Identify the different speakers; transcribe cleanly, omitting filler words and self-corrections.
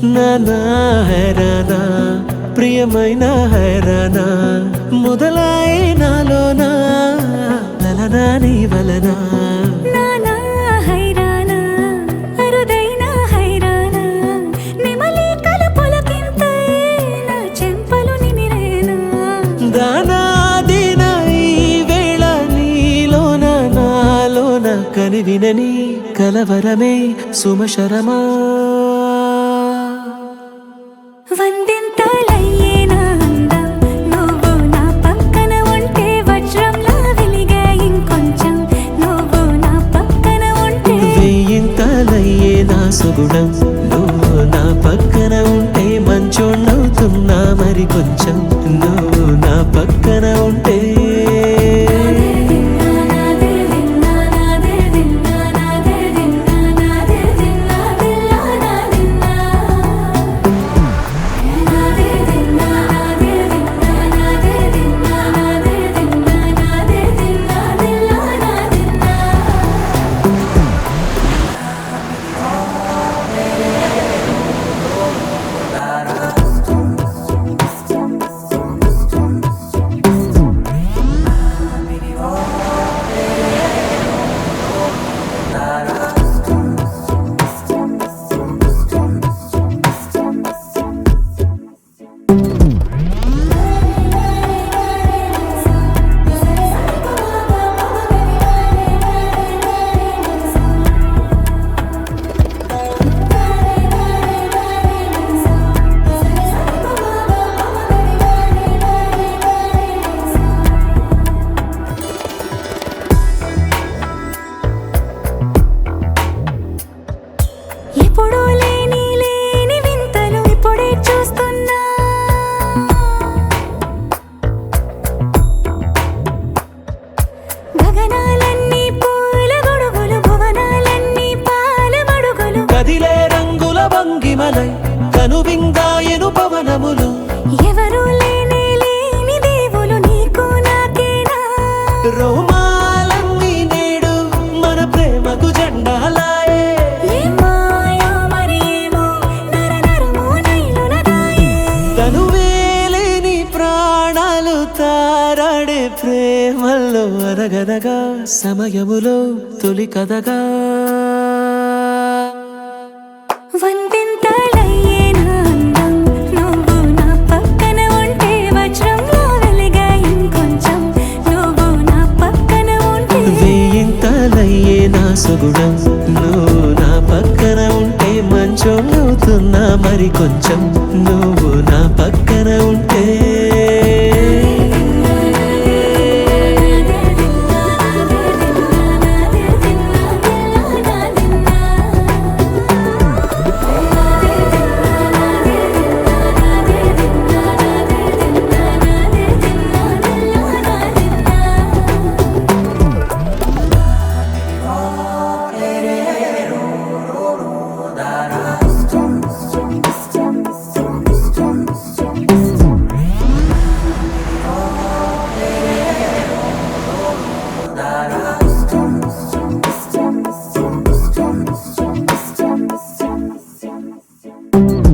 Speaker 1: నానా హైరానా ప్రియమైన హైరానా మొదలై నాలోనా లలనా నీ వలనా
Speaker 2: నానా హైరానా అరుదైన హైరానా నెమలి కలపులకింతై నా చెంపలు నిమిరేనా
Speaker 1: దానాదిన ఈ వేళ నీలోన నాలోన కనివినని కలవరమే సుమశరమా
Speaker 2: వందింతలయ్యేనా అందం నువ్వు నా పక్కన ఉంటే వజ్రంలా వెలిగే ఇంకొంచెం నువ్వు నా పక్కన ఉంటే
Speaker 1: వెయ్యింతలయ్యే నా సుగుణం నువ్వు నా పక్కన ఉంటే మంచోణ్ణవుతున్నా మరి కొంచెం నువ్వు నా పక్కన ఉంటే
Speaker 2: ఎప్పుడూ లేని వింతలు ఇప్పుడే చూస్తున్నా గగనాలన్నీ పూల గొడుగులు భువనాలన్నీ పాల మడుగులు
Speaker 1: కదిలే రంగుల భంగిమలై కనువిందాయను పవనములు
Speaker 2: ఎవరు లేని దేవులు నీకు నాకేనా
Speaker 1: రోమాలన్నీ నేడు మన ప్రేమకు జెండాలాయే
Speaker 2: ఏమాయో మరి ఏమో నరనరమో నైలున దాయే
Speaker 1: తనువేలేని ప్రాణాలు తారాడే ప్రేమల్లో అనగనగా సమయములో తొలి కథగా
Speaker 2: వందింతలయ్యేనా అందం నువ్వు నా పక్కన ఉంటే వజ్రంలా వెలిగే ఇంకొంచెం నువ్వు నా పక్కన ఉంటే
Speaker 1: వెయ్యింతలయ్యే నా సుగుణం నువ్వు నా పక్కన ఉంటే మంచోణ్ణవుతున్నా మరి కొంచెం నువ్వు నా పక్కన ఉంటే
Speaker 2: da